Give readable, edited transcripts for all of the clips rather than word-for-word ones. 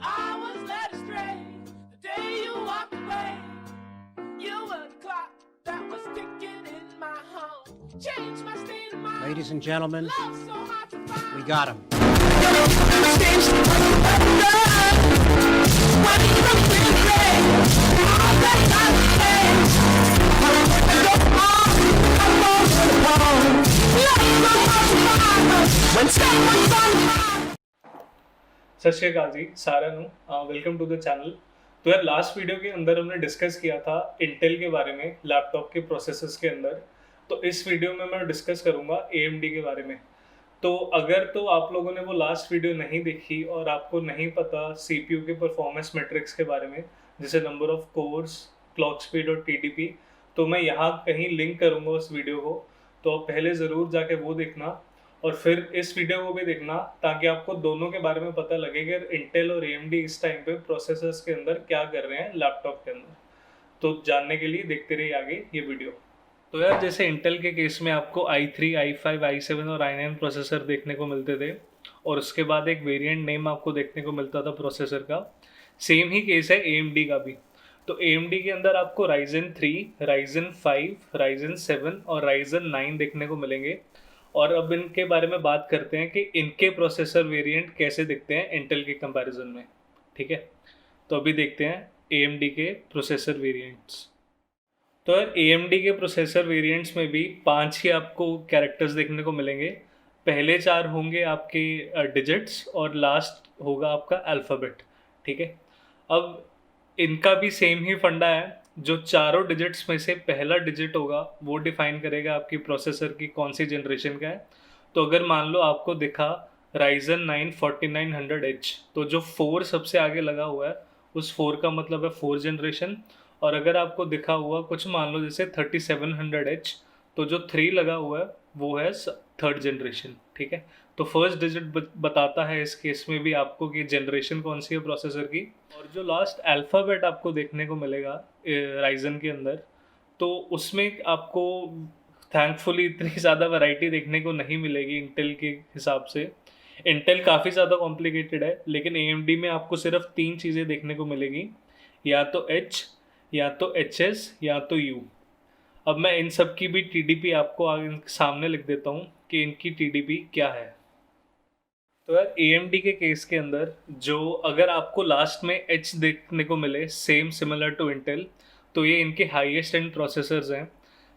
I was led astray the day you walked away. You were the clock that was ticking in my home. Changed my state of mind. Ladies and gentlemen, Love so hard to find. we got him. सत श्री अकाल जी सारा नु welcome to the channel. तो यार last video के अंदर हमने discuss किया था इंटेल के बारे में, लैपटॉप के प्रोसेसर्स के अंदर। तो इस वीडियो में मैं डिस्कस करूंगा AMD के बारे में। तो अगर तो आप लोगों ने वो लास्ट वीडियो नहीं देखी और आपको नहीं पता CPU के परफॉर्मेंस मैट्रिक्स के बारे में, जैसे number of course, clock speed और TDP, तो मैं यहाँ कहीं लिंक करूँगा उस वीडियो को। तो आप पहले ज़रूर जाके वो देखना और फिर इस वीडियो को भी देखना, ताकि आपको दोनों के बारे में पता लगे कि इंटेल और AMD इस टाइम पे प्रोसेसर्स के अंदर क्या कर रहे हैं लैपटॉप के अंदर। तो जानने के लिए देखते रहिए आगे ये वीडियो। तो यार जैसे इंटेल के केस में आपको i3, i5, i7 और i9 प्रोसेसर देखने को मिलते थे और उसके बाद एक वेरिएंट नेम आपको देखने को मिलता था प्रोसेसर का। सेम ही केस है AMD का भी। तो AMD के अंदर आपको Ryzen 3, Ryzen 5, Ryzen 7 और Ryzen 9 देखने को मिलेंगे। और अब इनके बारे में बात करते हैं कि इनके प्रोसेसर वेरिएंट कैसे दिखते हैं इंटेल के कंपैरिजन में। ठीक है, तो अभी देखते हैं AMD के प्रोसेसर वेरिएंट्स। तो यार AMD के प्रोसेसर वेरिएंट्स में भी 5 ही आपको कैरेक्टर्स देखने को मिलेंगे। पहले 4 होंगे आपके डिजिट्स और लास्ट होगा आपका अल्फ़ाबेट। ठीक है, अब इनका भी सेम ही फंडा है। जो चारों डिजिट्स में से पहला डिजिट होगा वो डिफाइन करेगा आपकी प्रोसेसर की कौन सी जनरेशन का है। तो अगर मान लो आपको दिखा Ryzen 9 4900H, तो जो 4 सबसे आगे लगा हुआ है उस 4 का मतलब है 4 जनरेशन। और अगर आपको दिखा हुआ कुछ मान लो जैसे 3700H, तो जो 3 लगा हुआ है वो है 3rd जनरेशन। ठीक है, तो फर्स्ट डिजिट बताता है इस केस में भी आपको कि जनरेशन कौन सी है प्रोसेसर की। और जो लास्ट अल्फ़ाबेट आपको देखने को मिलेगा राइजन के अंदर, तो उसमें आपको थैंकफुली इतनी ज़्यादा वैरायटी देखने को नहीं मिलेगी इंटेल के हिसाब से। इंटेल काफ़ी ज़्यादा कॉम्प्लिकेटेड है, लेकिन AMD में आपको सिर्फ 3 चीज़ें देखने को मिलेगी, या तो H, या तो HS, या तो U। अब मैं इन सब की भी TDP आपको आगे सामने लिख देता हूँ कि इनकी TDP क्या है। तो यार AMD के केस के अंदर जो अगर आपको लास्ट में H देखने को मिले सेम सिमिलर टू इंटेल, तो ये इनके हाईएस्ट एंड प्रोसेसर्स हैं।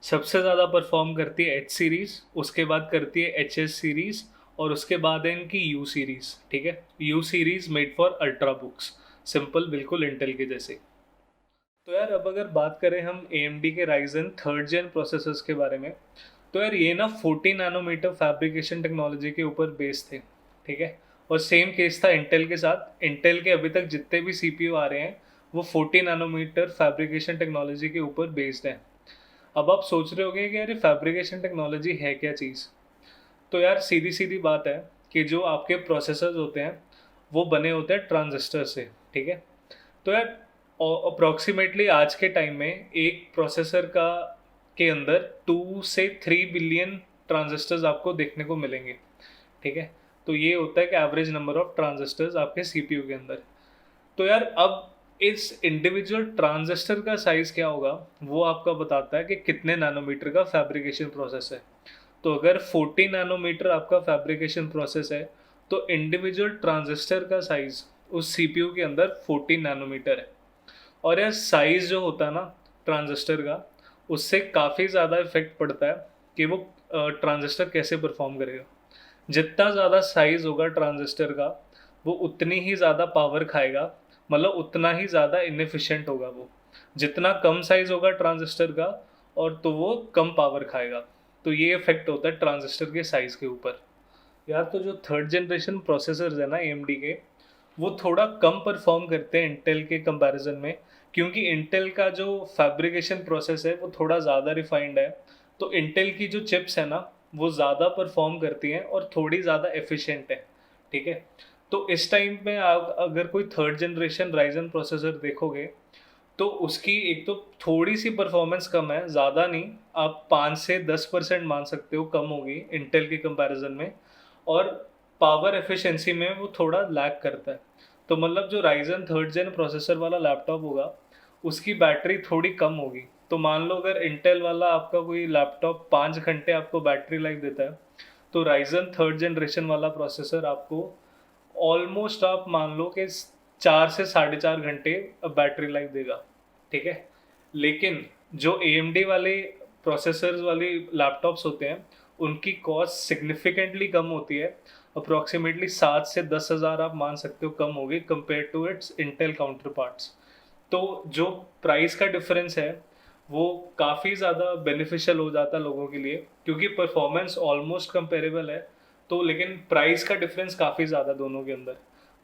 सबसे ज़्यादा परफॉर्म करती है H सीरीज़, उसके बाद करती है HS सीरीज़ और उसके बाद है इनकी U सीरीज़। ठीक है, U series made for ultra books, simple बिल्कुल इंटेल के जैसे। तो यार अब अगर बात करें हम AMD के Ryzen 3rd जेन प्रोसेसर्स के बारे में, तो यार ये ना 40 नैनोमीटर फैब्रिकेशन टेक्नोलॉजी के ऊपर बेस्ड थे। ठीक है, और सेम केस था इंटेल के साथ। इंटेल के अभी तक जितने भी CPU आ रहे हैं वो 40 नैनोमीटर फैब्रिकेशन टेक्नोलॉजी के ऊपर बेस्ड हैं। अब आप सोच रहे होगे कि यार फैब्रिकेशन टेक्नोलॉजी है क्या चीज़। तो यार सीधी सीधी बात है कि जो आपके प्रोसेसर्स होते हैं वो बने होते हैं ट्रांजिस्टर से। ठीक है, तो यार अप्रॉक्सीमेटली आज के टाइम में एक प्रोसेसर के अंदर 2 से 3 बिलियन ट्रांजिस्टर्स आपको देखने को मिलेंगे। ठीक है, तो ये होता है कि एवरेज नंबर ऑफ ट्रांजिस्टर्स आपके CPU के अंदर। तो यार अब इस इंडिविजुअल ट्रांजिस्टर का साइज़ क्या होगा वो आपका बताता है कि कितने नैनोमीटर का फैब्रिकेशन प्रोसेस है। तो अगर 40 नैनोमीटर आपका फैब्रिकेशन प्रोसेस है तो इंडिविजुअल ट्रांजिस्टर का साइज़ उस CPU के अंदर 40 नैनोमीटर है। और यार साइज़ जो होता है ना ट्रांजिस्टर का, उससे काफ़ी ज़्यादा इफेक्ट पड़ता है कि वो ट्रांजिस्टर कैसे परफॉर्म करेगा। जितना ज़्यादा साइज़ होगा ट्रांजिस्टर का वो उतनी ही ज़्यादा पावर खाएगा, मतलब उतना ही ज़्यादा इनएफिशिएंट होगा वो। जितना कम साइज़ होगा ट्रांजिस्टर का और तो वो कम पावर खाएगा। तो ये इफेक्ट होता है ट्रांजिस्टर के साइज़ के ऊपर। यार तो जो 3rd जनरेशन प्रोसेसर्स है ना AMD के, वो थोड़ा कम परफॉर्म करते हैं इंटेल के कंपैरिजन में, क्योंकि इंटेल का जो फैब्रिकेशन प्रोसेस है वो थोड़ा ज़्यादा रिफाइंड है। तो इंटेल की जो चिप्स है ना वो ज़्यादा परफॉर्म करती हैं और थोड़ी ज़्यादा एफिशिएंट है। ठीक है, तो इस टाइम में आप अगर कोई 3rd जनरेशन Ryzen प्रोसेसर देखोगे तो उसकी एक तो थोड़ी सी परफॉर्मेंस कम है, ज़्यादा नहीं, आप 5 से 10% मान सकते हो कम होगी इंटेल के कंपैरिजन में। और पावर एफिशिएंसी में वो थोड़ा लैग करता है। तो मतलब जो राइजन थर्ड जेन प्रोसेसर वाला लैपटॉप होगा उसकी बैटरी थोड़ी कम होगी। तो मान लो अगर इंटेल वाला आपका कोई लैपटॉप 5 घंटे आपको बैटरी लाइफ देता है, तो राइजन थर्ड जनरेशन वाला प्रोसेसर आपको ऑलमोस्ट आप मान लो कि 4 से 4.5 घंटे बैटरी लाइफ देगा। ठीक है, लेकिन जो AMD वाले प्रोसेसर्स वाली लैपटॉप्स होते हैं उनकी कॉस्ट सिग्निफिकेंटली कम होती है, अप्रॉक्सीमेटली 7 से 10 हज़ार आप मान सकते हो कम होगी compare to its Intel counterparts. तो जो प्राइस का डिफरेंस है वो काफ़ी ज़्यादा बेनिफिशियल हो जाता है लोगों के लिए, क्योंकि परफॉर्मेंस ऑलमोस्ट कंपेरेबल है, तो लेकिन प्राइस का डिफरेंस काफ़ी ज़्यादा दोनों के अंदर।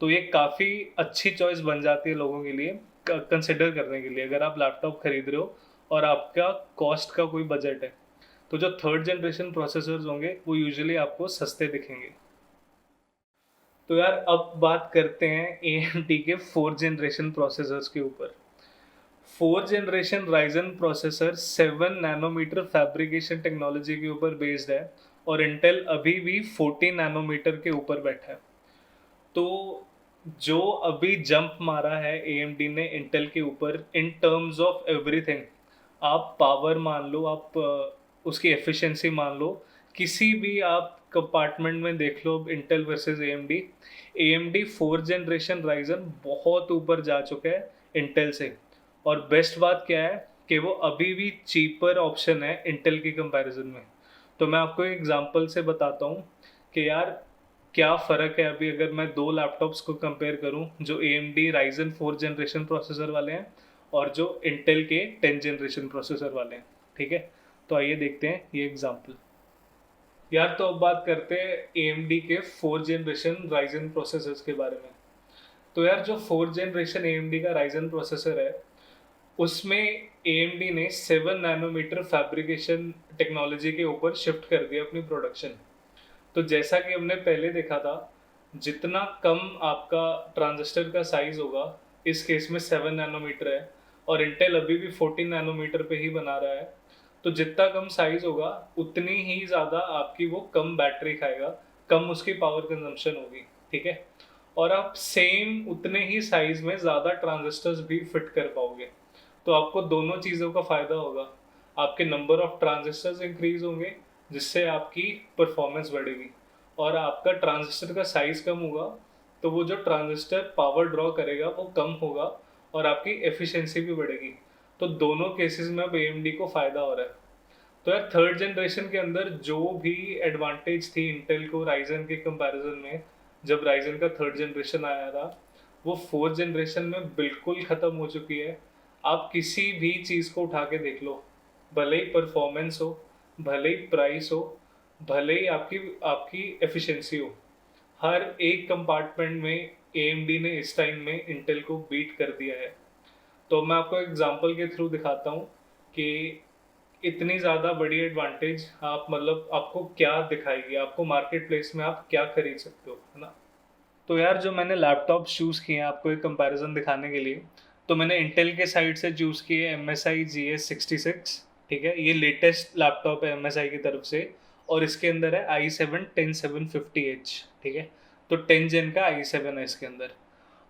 तो ये काफ़ी अच्छी चॉइस बन जाती है लोगों के लिए कंसिडर करने के लिए, अगर आप लैपटॉप खरीद रहे हो और आपका कॉस्ट का कोई बजट है। तो जो थर्ड जनरेशन प्रोसेसर्स होंगे वो यूजुअली आपको सस्ते दिखेंगे। तो यार अब बात करते हैं AMD के फोर्थ जनरेशन प्रोसेसर्स के ऊपर। Fourth generation Ryzen processor 7 nanometre fabrication technology के ऊपर बेस्ड है और इंटेल अभी भी 14 नैनोमीटर के ऊपर बैठा है। तो जो अभी जंप मारा है AMD ने इंटेल के ऊपर इन टर्म्स ऑफ एवरीथिंग, आप पावर मान लो, आप उसकी एफिशिएंसी मान लो, किसी भी आप कंपार्टमेंट में देख लो Intel versus AMD fourth generation Ryzen बहुत ऊपर जा चुका है इंटेल से। और बेस्ट बात क्या है कि वो अभी भी चीपर ऑप्शन है इंटेल के कंपैरिजन में। तो मैं आपको एक एग्जांपल से बताता हूँ कि यार क्या फ़र्क है अभी अगर मैं दो लैपटॉप्स को कंपेयर करूँ जो AMD Ryzen fourth generation processor वाले हैं और जो इंटेल के 10 जनरेशन प्रोसेसर वाले हैं। ठीक है, तो आइए देखते हैं ये एग्जांपल। यार तो अब बात करते हैं AMD के फोर्थ जनरेशन राइजन प्रोसेसर्स के बारे में। तो यार जो फोर्थ जनरेशन AMD का राइजन प्रोसेसर है उसमें AMD ने 7 नैनोमीटर फैब्रिकेशन टेक्नोलॉजी के ऊपर शिफ्ट कर दिया अपनी प्रोडक्शन। तो जैसा कि हमने पहले देखा था, जितना कम आपका ट्रांजिस्टर का साइज होगा, इस केस में 7 नैनोमीटर है और इंटेल अभी भी 14 नैनोमीटर पे ही बना रहा है, तो जितना कम साइज होगा उतनी ही ज़्यादा आपकी वो कम बैटरी खाएगा, कम उसकी पावर कंजम्पशन होगी। ठीक है, और आप सेम उतने ही साइज में ज़्यादा ट्रांजिस्टर्स भी फिट कर पाओगे। तो आपको दोनों चीज़ों का फ़ायदा होगा, आपके नंबर ऑफ ट्रांजिस्टर्स इंक्रीज होंगे जिससे आपकी परफॉर्मेंस बढ़ेगी, और आपका ट्रांजिस्टर का साइज़ कम होगा तो वो जो ट्रांजिस्टर पावर ड्रॉ करेगा वो कम होगा और आपकी एफिशिएंसी भी बढ़ेगी। तो दोनों केसेस में अब AMD को फ़ायदा हो रहा है। तो यार थर्ड जनरेशन के अंदर जो भी एडवांटेज थी इंटेल को राइजन के कंपैरिजन में, जब राइजन का थर्ड जनरेशन आया था, वो फोर्थ जनरेशन में बिल्कुल ख़त्म हो चुकी है। आप किसी भी चीज़ को उठा के देख लो, भले ही परफॉर्मेंस हो, भले ही प्राइस हो, भले ही आपकी आपकी एफिशिएंसी हो, हर एक कंपार्टमेंट में AMD ने इस टाइम में इंटेल को बीट कर दिया है। तो मैं आपको एग्जांपल के थ्रू दिखाता हूँ कि इतनी ज़्यादा बड़ी एडवांटेज आप मतलब आपको क्या दिखाएगी, आपको मार्केट प्लेस में आप क्या खरीद सकते हो, है ना। तो यार जो मैंने लैपटॉप चूज़ किए हैं आपको एक कंपैरिजन दिखाने के लिए, तो मैंने इंटेल के साइड से चूज़ किए MSI GS66। ठीक है, ये लेटेस्ट लैपटॉप है MSI की तरफ से और इसके अंदर है i7-10750H। ठीक है, तो 10 जेन का i7 है इसके अंदर।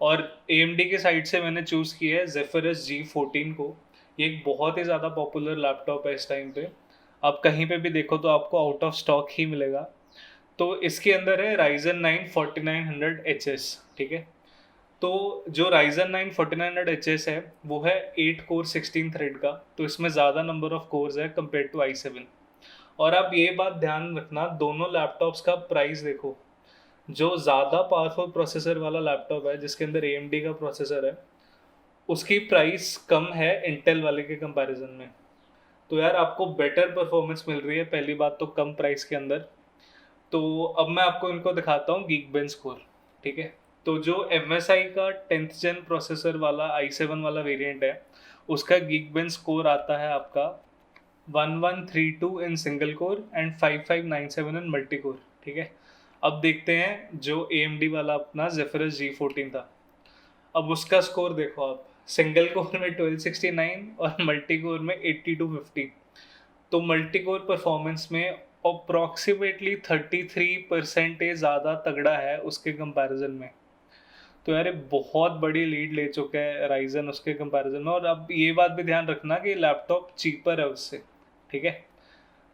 और AMD के साइड से मैंने चूज़ किया है Zephyrus G14 को। ये एक बहुत ही ज़्यादा पॉपुलर लैपटॉप है इस टाइम पे, आप कहीं पे भी देखो तो आपको आउट ऑफ स्टॉक ही मिलेगा। तो इसके अंदर है Ryzen 9 4900HS। ठीक है, तो जो Ryzen 9 4900HS है वो है 8 कोर 16 थ्रेड का, तो इसमें ज़्यादा नंबर ऑफ कोर्स है कंपेयर टू i7। और आप ये बात ध्यान रखना, दोनों लैपटॉप्स का प्राइस देखो, जो ज़्यादा पावरफुल प्रोसेसर वाला लैपटॉप है जिसके अंदर AMD का प्रोसेसर है उसकी प्राइस कम है इंटेल वाले के कंपैरिजन में। तो यार आपको बेटर परफॉर्मेंस मिल रही है पहली बात तो कम प्राइस के अंदर। तो अब मैं आपको इनको दिखाता हूँ Geekbench स्कोर। ठीक है, तो जो MSI का 10th जेन प्रोसेसर वाला i7 वाला वेरिएंट है उसका Geekbench स्कोर आता है आपका 1132 in single core and 5597 in multi core. ठीक है, अब देखते हैं जो AMD वाला अपना Zephyrus G14 था, अब उसका स्कोर देखो आप, सिंगल कोर में 1269 और मल्टी कोर में 8250। तो मल्टी कोर परफॉर्मेंस में अप्रॉक्सीमेटली 33% ज़्यादा तगड़ा है उसके कंपैरिजन में। तो यार ये बहुत बड़ी लीड ले चुका है राइजन उसके कंपैरिजन में। और अब ये बात भी ध्यान रखना कि लैपटॉप चीपर है उससे, ठीक है।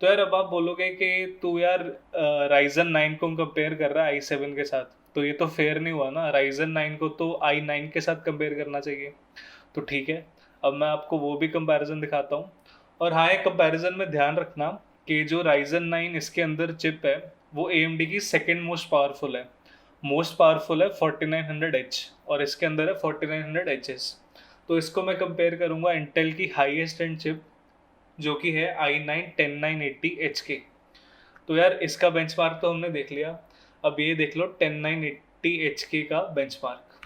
तो यार अब आप बोलोगे कि तू यार राइजन 9 को कंपेयर कर रहा है i7 के साथ, तो ये तो फेयर नहीं हुआ ना। राइजन 9 को तो i9 के साथ कंपेयर करना चाहिए। तो ठीक है, अब मैं आपको वो भी कंपैरिजन दिखाता हूँ। और हाँ, एक कंपैरिजन में ध्यान रखना कि जो राइजन 9 इसके अंदर चिप है वो AMD की सेकेंड मोस्ट पावरफुल है 4900H, और इसके अंदर है 4900HS। तो इसको मैं कंपेयर करूँगा इंटेल की हाईएस्ट एंड चिप जो कि है i9-10980HK। तो यार इसका बेंचमार्क तो हमने देख लिया, अब ये देख लो 10980HK का बेंचमार्क।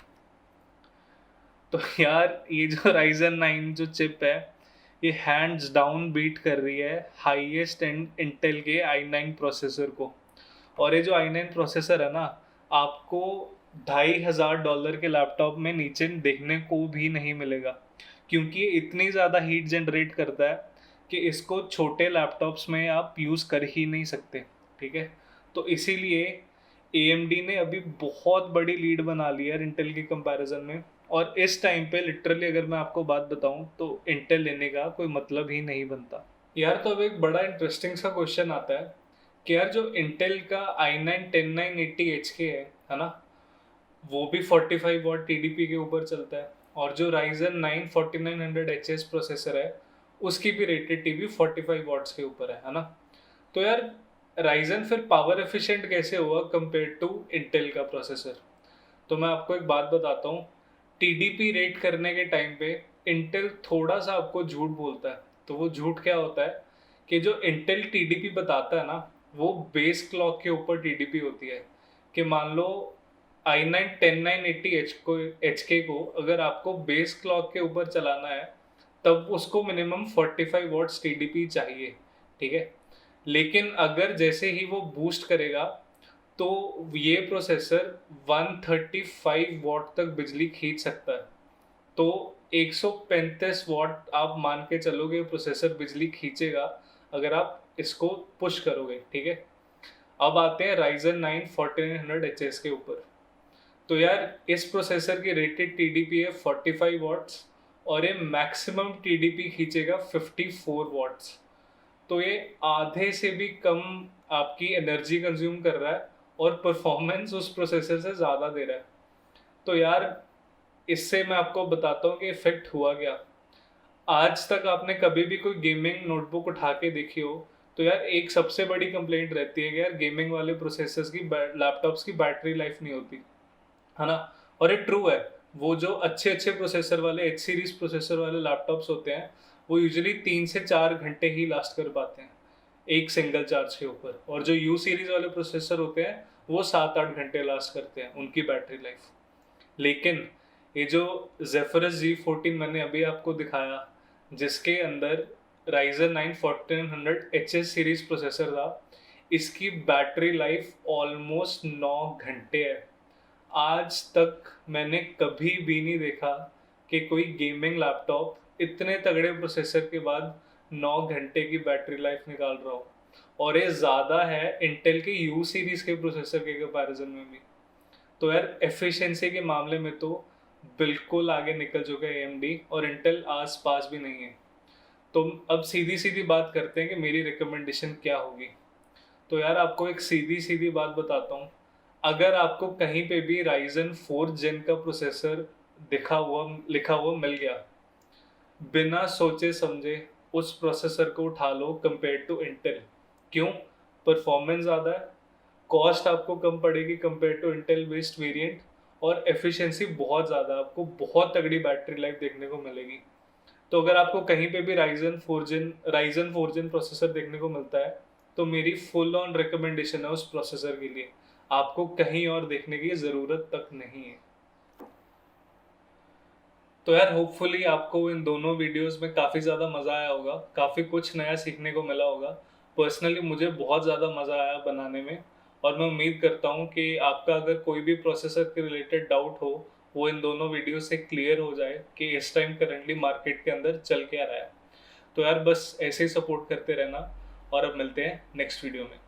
तो यार ये जो राइजन 9 जो चिप है ये हैंड्स डाउन बीट कर रही है हाईएस्ट एंड इंटेल के i9 प्रोसेसर को। और ये जो i9 प्रोसेसर है ना, आपको $2500 के लैपटॉप में नीचे देखने को भी नहीं मिलेगा, क्योंकि ये इतनी ज़्यादा हीट जनरेट करता है कि इसको छोटे लैपटॉप्स में आप यूज़ कर ही नहीं सकते, ठीक है। तो इसीलिए AMD ने अभी बहुत बड़ी लीड बना ली है इंटेल के कंपैरिजन में। और इस टाइम पे लिटरली अगर मैं आपको बात बताऊं तो इंटेल लेने का कोई मतलब ही नहीं बनता यार। तो अब एक बड़ा इंटरेस्टिंग सा क्वेश्चन आता है कि यार जो इंटेल का i9-10980HK है ना, वो भी 45 वॉट TDP के ऊपर चलता है, और जो राइजन 9 4900HS प्रोसेसर है उसकी भी रेटेड टीवी 45 वॉट्स के ऊपर है ना। तो यार राइजन फिर पावर एफिशिएंट कैसे हुआ कंपेयर टू इंटेल का प्रोसेसर? तो मैं आपको एक बात बताता हूँ, TDP रेट करने के टाइम पे इंटेल थोड़ा सा आपको झूठ बोलता है। तो वो झूठ क्या होता है कि जो इंटेल TDP बताता है ना, वो बेस क्लॉक के ऊपर TDP होती है। कि मान लो i9-10980HK को अगर आपको बेस क्लॉक के ऊपर चलाना है तब उसको मिनिमम 45 वॉट्स TDP चाहिए, ठीक है। लेकिन अगर जैसे ही वो बूस्ट करेगा तो ये प्रोसेसर 135 वॉट तक बिजली खींच सकता है। तो 135 वॉट आप मान के चलोगे प्रोसेसर बिजली खींचेगा अगर आप इसको पुश करोगे, ठीक है। अब आते हैं राइजन 9 4900HS के ऊपर। तो यार इस प्रोसेसर की रेटेड TDP है 45 वॉट्स और ये मैक्सिमम TDP खींचेगा 54 वॉट्स। तो ये आधे से भी कम आपकी एनर्जी कंज्यूम कर रहा है और परफॉर्मेंस उस प्रोसेसर से ज़्यादा दे रहा है। तो यार इससे मैं आपको बताता हूँ कि इफेक्ट हुआ क्या। आज तक आपने कभी भी कोई गेमिंग नोटबुक उठा के देखी हो तो यार एक सबसे बड़ी कंप्लेंट रहती है कि यार गेमिंग वाले प्रोसेसर्स की लैपटॉप्स की बैटरी लाइफ नहीं होती, है ना। और ये ट्रू है, वो जो अच्छे प्रोसेसर वाले H सीरीज प्रोसेसर वाले लैपटॉप्स होते हैं वो यूजुअली 3 से 4 घंटे ही लास्ट कर पाते हैं एक सिंगल चार्ज के ऊपर, और जो U सीरीज वाले प्रोसेसर होते हैं वो 7-8 घंटे लास्ट करते हैं उनकी बैटरी लाइफ। लेकिन ये जो Zephyrus G14 मैंने अभी आपको दिखाया जिसके अंदर Ryzen 9 4900HS सीरीज प्रोसेसर था, इसकी बैटरी लाइफ ऑलमोस्ट 9 घंटे है। आज तक मैंने कभी भी नहीं देखा कि कोई गेमिंग लैपटॉप इतने तगड़े प्रोसेसर के बाद 9 घंटे की बैटरी लाइफ निकाल रहा हो, और ये ज़्यादा है इंटेल के U सीरीज के प्रोसेसर के कंपैरिजन में भी। तो यार एफिशिएंसी के मामले में तो बिल्कुल आगे निकल चुका है AMD, और इंटेल आस पास भी नहीं है। तो अब सीधी बात करते हैं कि मेरी रिकमेंडेशन क्या होगी। तो यार आपको एक सीधी बात बताता हूँ, अगर आपको कहीं पे भी Ryzen 4 जेन का प्रोसेसर लिखा हुआ मिल गया, बिना सोचे समझे उस प्रोसेसर को उठा लो कंपेयर टू इंटेल। क्यों? परफॉर्मेंस ज़्यादा है, कॉस्ट आपको कम पड़ेगी compare to Intel based variant, और एफिशिएंसी बहुत ज़्यादा, आपको बहुत तगड़ी बैटरी लाइफ देखने को मिलेगी। तो अगर आपको कहीं पे भी Ryzen 4 जेन प्रोसेसर देखने को मिलता है तो मेरी फुल ऑन रिकमेंडेशन है उस प्रोसेसर के लिए, आपको कहीं और देखने की ज़रूरत तक नहीं है। तो यार होपफुली आपको इन दोनों वीडियोस में काफ़ी ज़्यादा मज़ा आया होगा, काफ़ी कुछ नया सीखने को मिला होगा। पर्सनली मुझे बहुत ज़्यादा मज़ा आया बनाने में, और मैं उम्मीद करता हूँ कि आपका अगर कोई भी प्रोसेसर के रिलेटेड डाउट हो वो इन दोनों वीडियो से क्लियर हो जाए कि इस टाइम करंटली मार्केट के अंदर चल क्या रहा है। तो यार बस ऐसे ही सपोर्ट करते रहना, और अब मिलते हैं नेक्स्ट वीडियो में।